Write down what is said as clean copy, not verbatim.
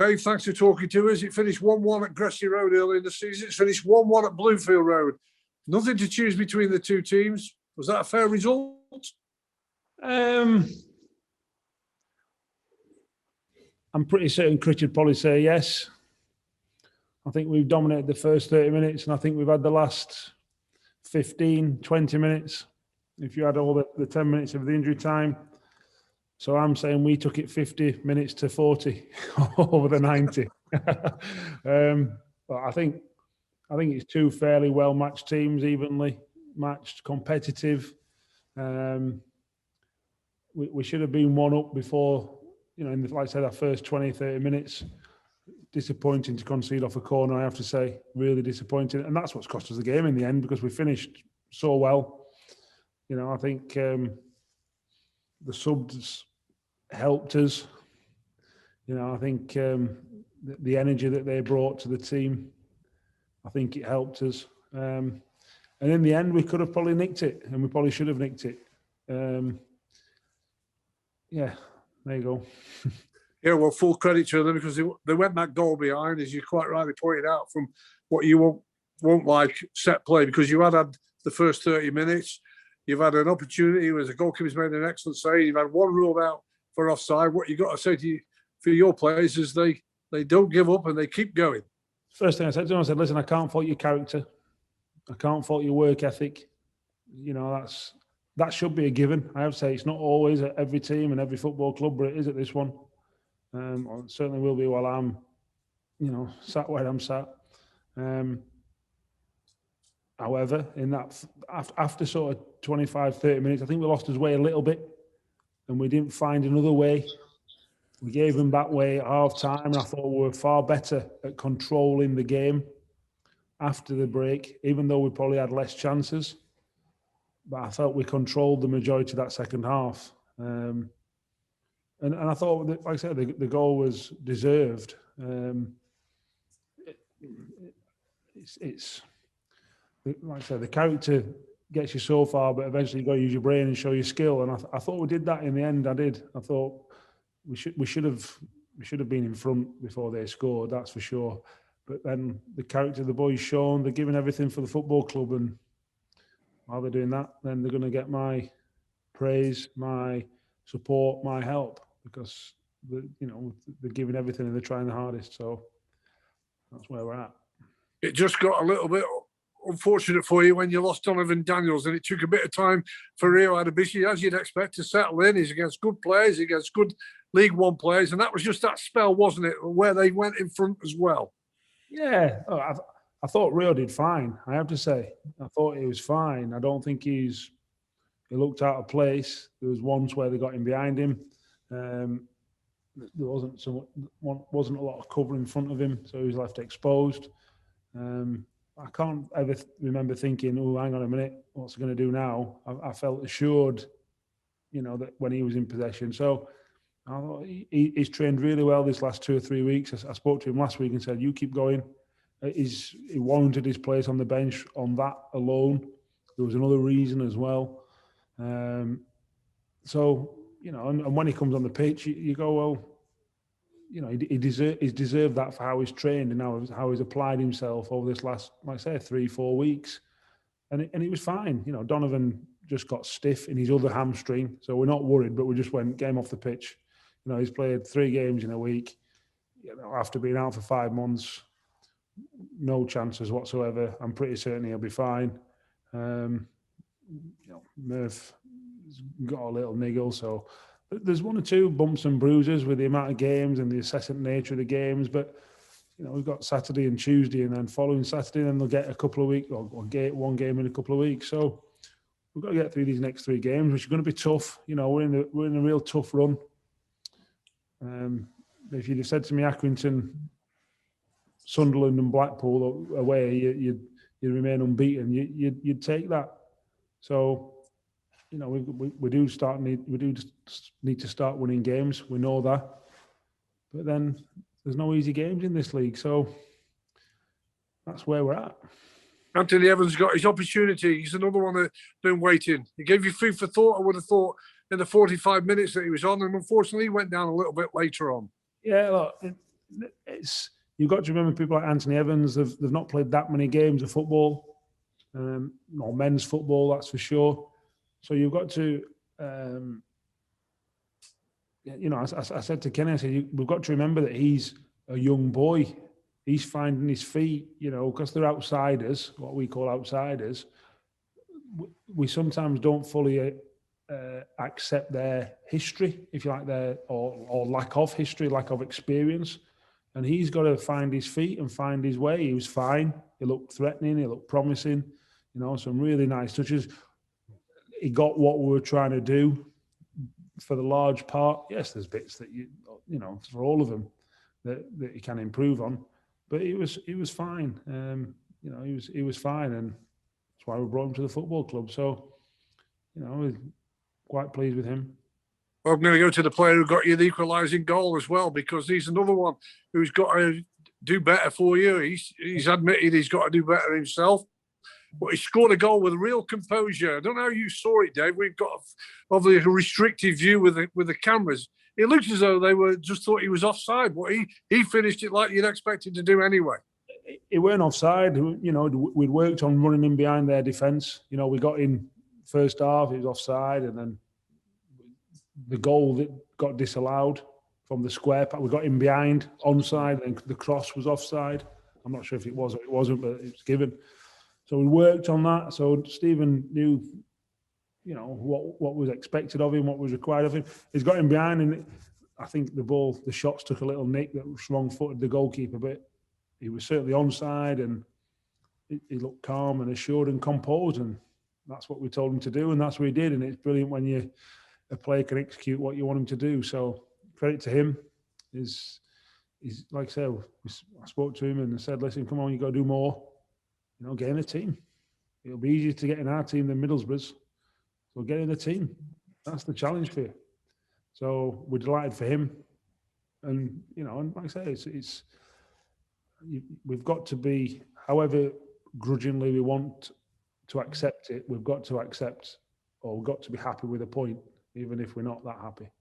Dave, thanks for talking to us. It finished 1-1 at Critchley Road early in the season. It's finished 1-1 at Bluefield Road. Nothing to choose between the two teams. Was that a fair result? I'm pretty certain Critch would probably say yes. I think we've dominated the first 30 minutes, and I think we've had the last 15, 20 minutes, if you had all the 10 minutes of the injury time. So I'm saying we took it 50 minutes to 40 over the 90. But I think it's two fairly well-matched teams, evenly matched, competitive. We should have been one up before, like I said, our first 20, 30 minutes. Disappointing to concede off a corner, I have to say. Really disappointing. And that's what's cost us the game in the end, because we finished so well. I think the subs helped us. I think the energy that they brought to the team, I think it helped us. And in the end, we could have probably nicked it, and we probably should have nicked it. Yeah, there you go. Yeah, well, full credit to them, because they went that goal behind, as you quite rightly pointed out, from what you won't like set play, because you had the first 30 minutes. You've had an opportunity where the goalkeeper's made an excellent save. You've had one ruled out for offside. What you got to say for your players is they don't give up and they keep going. First thing I said to them, I said, listen, I can't fault your character. I can't fault your work ethic. That should be a given. I have to say it's not always at every team and every football club, but it is at this one. Or it certainly will be while I'm, sat where I'm sat. However, in that after sort of 25, 30 minutes, I think we lost his way a little bit, and we didn't find another way. We gave them that way at half time, and I thought we were far better at controlling the game after the break, even though we probably had less chances. But I felt we controlled the majority of that second half. And I thought, like I said, the goal was deserved. It's like I said, the character gets you so far, but eventually you've got to use your brain and show your skill. And I thought we did that in the end. I did. I thought we should have been in front before they scored. That's for sure. But then the character the boys shown, they're giving everything for the football club, and while they're doing that, then they're going to get my praise, my support, my help, because they're giving everything and they're trying the hardest. So that's where we're at. It just got a little bit unfortunate for you when you lost Donovan Daniels, and it took a bit of time for Rio Adebisi, as you'd expect, to settle in. He's against good players, against good League One players, and that was just that spell, wasn't it, where they went in front as well? Yeah, I thought Rio did fine, I have to say. I thought he was fine. I don't think he looked out of place. There was once where they got him behind him. There wasn't a lot of cover in front of him, so he was left exposed. I can't ever remember thinking, oh, hang on a minute, what's he going to do now? I felt assured, that when he was in possession. So I thought he's trained really well this last 2 or 3 weeks. I spoke to him last week and said, you keep going. He warranted his place on the bench on that alone. There was another reason as well. So, and when he comes on the pitch, you go, well, he's deserved that for how he's trained and how he's applied himself over this last, like I say, 3-4 weeks. And he was fine. Donovan just got stiff in his other hamstring, so we're not worried, but we just went, get him off the pitch. He's played 3 games in a week, after being out for 5 months. No chances whatsoever. I'm pretty certain he'll be fine. Murph got a little niggle, so there's 1 or 2 bumps and bruises with the amount of games and the incessant nature of the games. But we've got Saturday and Tuesday, and then following Saturday, then they'll get a couple of weeks or get 1 game in a couple of weeks. So we've got to get through these next 3 games, which are going to be tough. We're in a real tough run. If you'd have said to me, Accrington, Sunderland and Blackpool away, you'd remain unbeaten. You'd take that. So, we do need to start winning games. We know that, but then there's no easy games in this league. So that's where we're at. Anthony Evans got his opportunity. He's another one that's been waiting. He gave you food for thought, I would have thought, in the 45 minutes that he was on, and unfortunately he went down a little bit later on. Yeah, look, you've got to remember people like Anthony Evans. They've not played that many games of football, or men's football, that's for sure. So you've got to, I said to Kenny, I said, we've got to remember that he's a young boy. He's finding his feet, because they're outsiders, what we call outsiders. We sometimes don't fully accept their history, if you like, or lack of history, lack of experience. And he's got to find his feet and find his way. He was fine. He looked threatening. He looked promising. Some really nice touches. He got what we were trying to do for the large part. Yes, there's bits that for all of them that you can improve on. But he was fine. He was fine, and that's why we brought him to the football club. So, we're quite pleased with him. Well, I'm going to go to the player who got you the equalising goal as well, because he's another one who's got to do better for you. He's admitted he's got to do better himself, but he scored a goal with real composure. I don't know how you saw it, Dave. We've got obviously a restricted view with the cameras. It looked as though they were just thought he was offside, but he finished it like you'd expect him to do anyway. It weren't offside. We'd worked on running in behind their defence. We got in first half, it was offside, and then the goal that got disallowed from the square, we got in behind, onside, and the cross was offside. I'm not sure if it was or it wasn't, but it was given. So we worked on that. So Stephen knew, what was expected of him, what was required of him. He's got him behind, and I think the shots took a little nick that was wrong-footed the goalkeeper, but he was certainly onside, and he looked calm and assured and composed, and that's what we told him to do, and that's what he did. And it's brilliant when a player can execute what you want him to do. So credit to him. He's like I said, I spoke to him and I said, listen, come on, you got to do more. Get in a team. It'll be easier to get in our team than Middlesbrough's. So get in the team. That's the challenge for you. So we're delighted for him. And, and like I say, we've got to be, however grudgingly we want to accept it, we've got to accept, or we've got to be happy with a point, even if we're not that happy.